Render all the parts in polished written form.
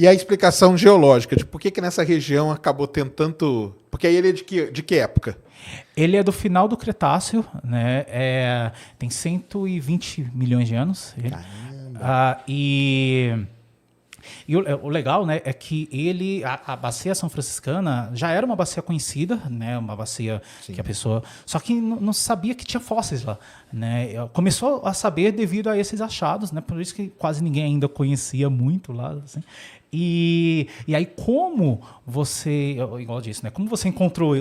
E a explicação geológica de por que nessa região acabou tendo tanto... Porque aí ele é de que época? Ele é do final do Cretáceo, né? Tem 120 milhões de anos. E o legal, né, é que a bacia São Franciscana já era uma bacia conhecida, né, uma bacia que a pessoa... Só que não sabia que tinha fósseis lá, né? Começou a saber devido a esses achados, né? Por isso que quase ninguém ainda conhecia muito lá, assim. E aí, como você, igual eu disse, né? Como você encontrou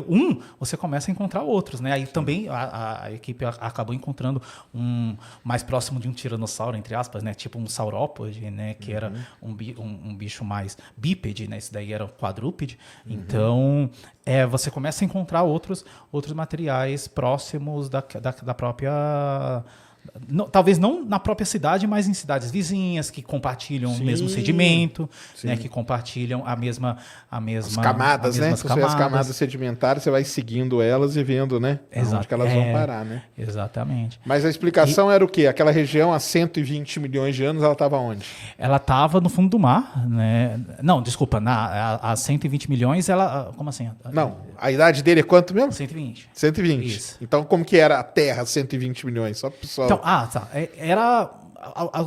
você começa a encontrar outros, né? Aí também a equipe acabou encontrando um mais próximo de um tiranossauro, entre aspas, né? Tipo um saurópode, né? Que era um bicho mais bípede, né? Esse daí era quadrúpede. Então, você começa a encontrar outros materiais próximos da própria... talvez não na própria cidade, mas em cidades vizinhas que compartilham o mesmo sedimento, né, que compartilham a mesma as camadas, né? Se as camadas sedimentares, você vai seguindo elas e vendo, né? Onde que elas vão parar, né? Exatamente. Mas a explicação era o quê? Aquela região há 120 milhões de anos, ela estava onde? Ela estava no fundo do mar, né? Não, desculpa, há 120 milhões, ela... Como assim? Não, a idade dele é quanto mesmo? 120. 120. Isso. Então, como que era a Terra, 120 milhões? Só para o pessoal... Então, tá.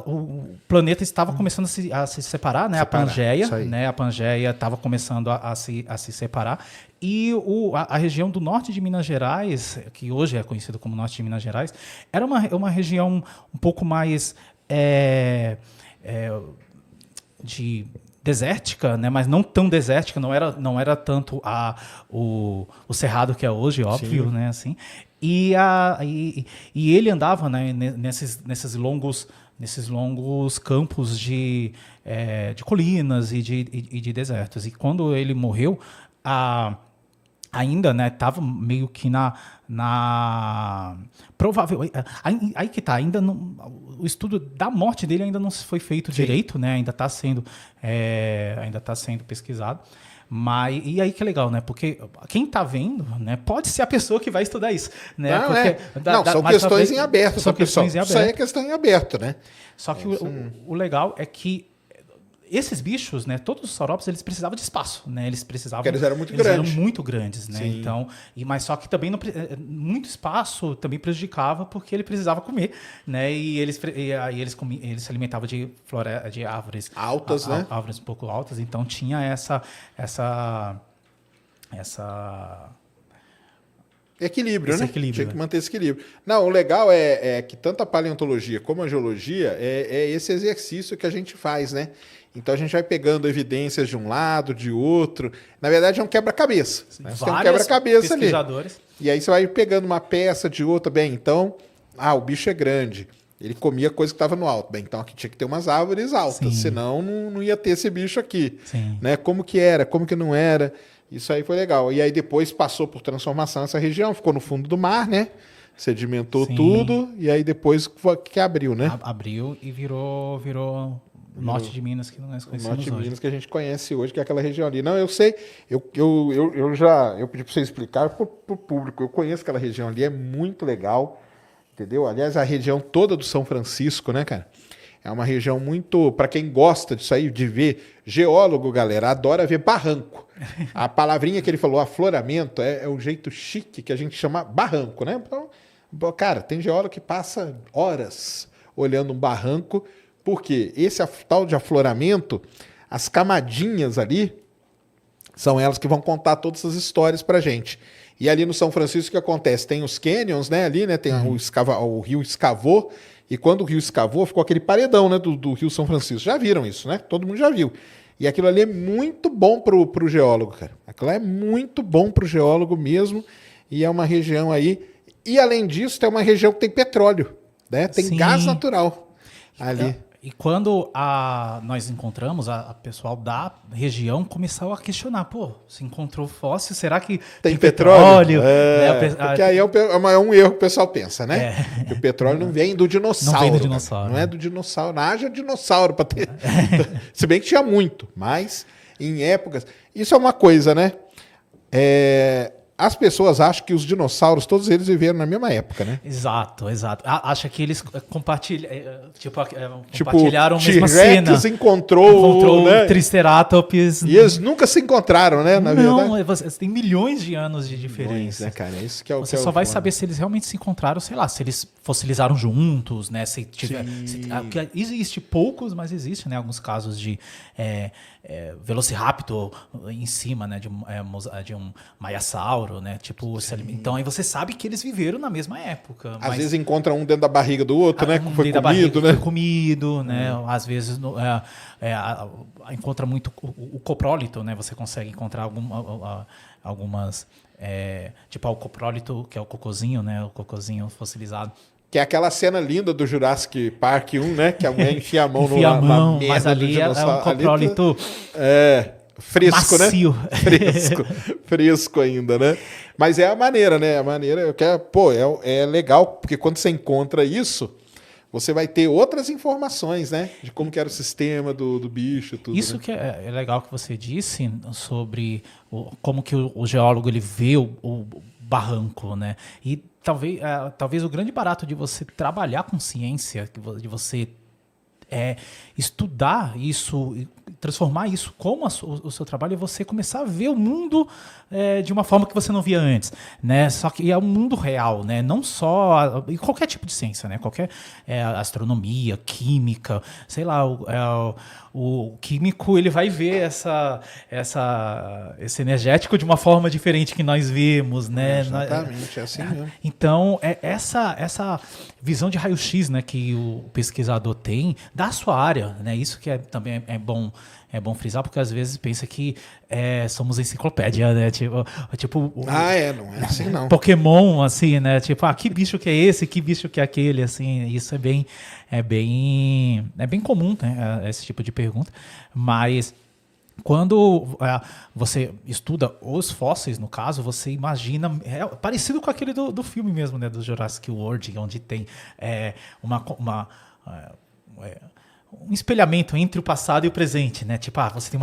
O planeta estava começando a se separar, né? A Pangeia, né? A Pangeia estava começando a se separar. E a região do norte de Minas Gerais, que hoje é conhecida como norte de Minas Gerais, era uma região um pouco mais de desértica, né? Mas não tão desértica, não era tanto o cerrado que é hoje, óbvio, né? Assim. E ele andava, né, nesses longos campos de colinas e de desertos. E quando ele morreu, ainda, né, estava meio que provável. Aí que tá, ainda não, o estudo da morte dele ainda não foi feito direito, né? Ainda está sendo pesquisado. E aí que é legal, né? Porque quem está vendo, né, pode ser a pessoa que vai estudar isso, né? São questões em aberto, são questões em aberto. Isso aí é questão em aberto, né? Só que o legal é que esses bichos, né, todos os saurópodes, eles precisavam de espaço, né? Eles eram muito grandes. Eram muito grandes, né? Então, mas só que também muito espaço também prejudicava porque ele precisava comer, né? E eles se alimentavam de árvores altas, né? Árvores um pouco altas, então tinha essa equilíbrio, né? Equilíbrio, tinha que manter esse equilíbrio. Não, o legal é que tanto a paleontologia como a geologia é esse exercício que a gente faz, né? Então a gente vai pegando evidências de um lado, de outro. Na verdade é um quebra-cabeça. Né? Você tem um quebra-cabeça ali. E aí você vai pegando uma peça de outra. Bem, então, o bicho é grande. Ele comia coisa que estava no alto. Bem, então aqui tinha que ter umas árvores altas, senão não ia ter esse bicho aqui. Né? Como que era, como que não era. Isso aí foi legal. E aí depois passou por transformação essa região, ficou no fundo do mar, né? Sedimentou tudo, e aí depois que abriu, né? Abriu e virou o norte de Minas que nós conhecemos hoje. O norte de Minas que a gente conhece hoje, que é aquela região ali. Não, eu sei, eu pedi para você explicar para o público, eu conheço aquela região ali, é muito legal, entendeu? Aliás, a região toda do São Francisco, né, cara? É uma região muito... Para quem gosta disso aí, de ver... Geólogo, galera, adora ver barranco. A palavrinha que ele falou, afloramento, é um jeito chique que a gente chama barranco, né? Então, cara, tem geólogo que passa horas olhando um barranco, porque esse tal de afloramento, as camadinhas ali, são elas que vão contar todas as histórias pra gente. E ali no São Francisco, o que acontece? Tem os canyons, né? Ali, né? Tem o rio escavou. E quando o rio escavou, ficou aquele paredão, né, do Rio São Francisco. Já viram isso, né? Todo mundo já viu. E aquilo ali é muito bom pro geólogo, cara. Aquilo é muito bom pro geólogo mesmo. E é uma região aí... E, além disso, tem uma região que tem petróleo, né? Tem gás natural ali. E quando nós encontramos, a pessoal da região começou a questionar, se encontrou fóssil, será que tem petróleo? Porque aí é um erro que o pessoal pensa, né? Que o petróleo não vem do dinossauro. Não vem do dinossauro. Não é do dinossauro. Não haja dinossauro para ter. Se bem que tinha muito, mas em épocas... Isso é uma coisa, né? as pessoas acham que os dinossauros, todos eles viveram na mesma época, né? Exato. Acha que eles compartilharam a Tipo, mesma cena. T-Rex encontrou, né? o Triceratops. E eles nunca se encontraram, né? Na Não, verdade. Tem milhões de anos de diferença. Né, cara? Isso que é o Você que é só o vai foda. saber se eles realmente se encontraram, sei lá, se eles fossilizaram juntos, né? Porque existe poucos, mas existe, né? Alguns casos de Velociraptor em cima, né? De um Maiasauro, né? Tipo, então aí você sabe que eles viveram na mesma época. Às vezes encontra um dentro da barriga do outro, né? Que foi comido, né? Foi comido, né? Às vezes encontra muito o coprólito, né? Você consegue encontrar algumas... tipo o coprólito, que é o cocôzinho, né? O cocôzinho fossilizado. Que é aquela cena linda do Jurassic Park 1, né? Que a mulher enfia a mão na merda mas ali do é dinossauro. um coprólito Fresco, macio. Né? Fresco ainda, né? Mas é a maneira, né? A maneira que é legal, porque quando você encontra isso, você vai ter outras informações, né? De como que era o sistema do bicho, tudo. Isso, né? Que é legal que você disse sobre como que o geólogo ele vê o barranco, né? E talvez o grande barato de você trabalhar com ciência, de você estudar isso, transformar isso como o seu trabalho, é você começar a ver o mundo de uma forma que você não via antes, né? Só que é um mundo real, né? Não só em qualquer tipo de ciência, né? Qualquer astronomia, química, sei lá, o químico ele vai ver esse energético de uma forma diferente que nós vemos, né? Exatamente, é assim mesmo. Então, essa visão de raio-x, né, que o pesquisador tem da sua área, né? Isso que também é bom frisar, porque às vezes pensa que somos enciclopédia, né? Tipo não é assim não. Pokémon, assim, né? Tipo, que bicho que é esse, que bicho que é aquele, assim. Isso é bem comum, né? Esse tipo de pergunta. Mas quando você estuda os fósseis, no caso, você imagina... É parecido com aquele do filme mesmo, né? Do Jurassic World, onde tem um espelhamento entre o passado e o presente, né? Tipo, você tem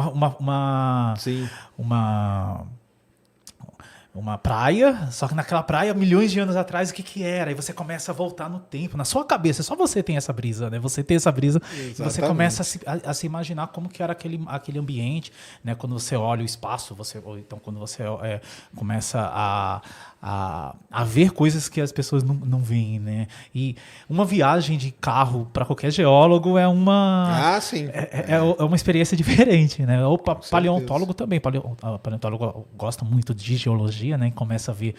uma praia, só que naquela praia, milhões de anos atrás, o que era? Aí você começa a voltar no tempo, na sua cabeça. Só você tem essa brisa, né? Você tem essa brisa. Exatamente. E você começa a se imaginar como que era aquele ambiente, né? Quando você olha o espaço, ou então quando você começa a ver coisas que as pessoas não veem, né? E uma viagem de carro para qualquer geólogo é uma... sim. É uma experiência diferente, né? O paleontólogo também. O paleontólogo gosta muito de geologia, né? E começa a ver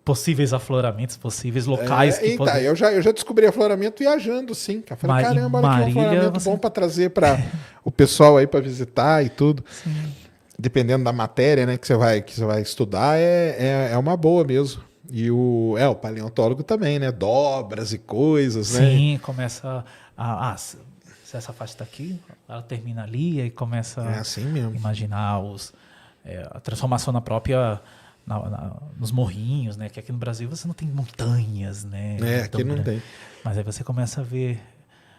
possíveis afloramentos, possíveis locais que podem... eu já descobri afloramento viajando, sim. Eu falei, caramba, olha aqui um afloramento bom para trazer para o pessoal aí para visitar e tudo. Sim. Dependendo da matéria, né, que você vai estudar, é uma boa mesmo. E o paleontólogo também, né? Dobras e coisas, né? Sim, começa se essa faixa está aqui, ela termina ali e começa assim mesmo. A imaginar a transformação na própria... nos morrinhos, né? Que aqui no Brasil você não tem montanhas, né? Aqui não tem. Mas aí você começa a ver...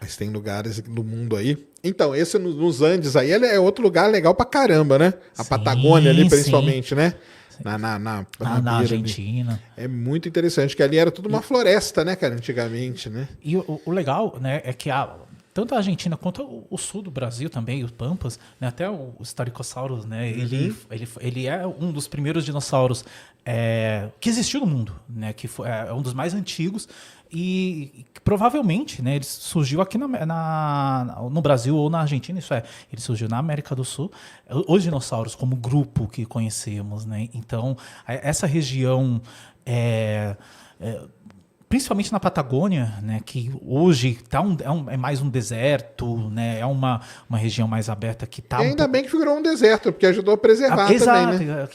Mas tem lugares no mundo aí. Então, esse nos Andes aí, ele é outro lugar legal pra caramba, né? A Patagônia ali, principalmente, né? Na Argentina. Ali. É muito interessante, que ali era tudo uma floresta, né, cara, antigamente, né? E o legal, né, é que tanto a Argentina quanto o sul do Brasil também, os Pampas, né, até o Styracosaurus, né, ele é um dos primeiros dinossauros que existiu no mundo, né, que é um dos mais antigos e provavelmente, né, ele surgiu aqui no Brasil ou na Argentina, ele surgiu na América do Sul, os dinossauros como grupo que conhecemos, né, então essa região principalmente na Patagônia, né, que hoje é mais um deserto, né, é uma região mais aberta que está... E ainda bem que virou um deserto, porque ajudou a preservar também, né?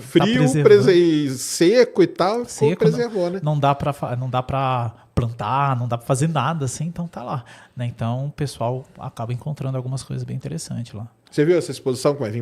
Frio, e seco e tal, preservou, né? Não dá para plantar, não dá para fazer nada assim, então tá lá, né? Então o pessoal acaba encontrando algumas coisas bem interessantes lá. Você viu essa exposição que vai vir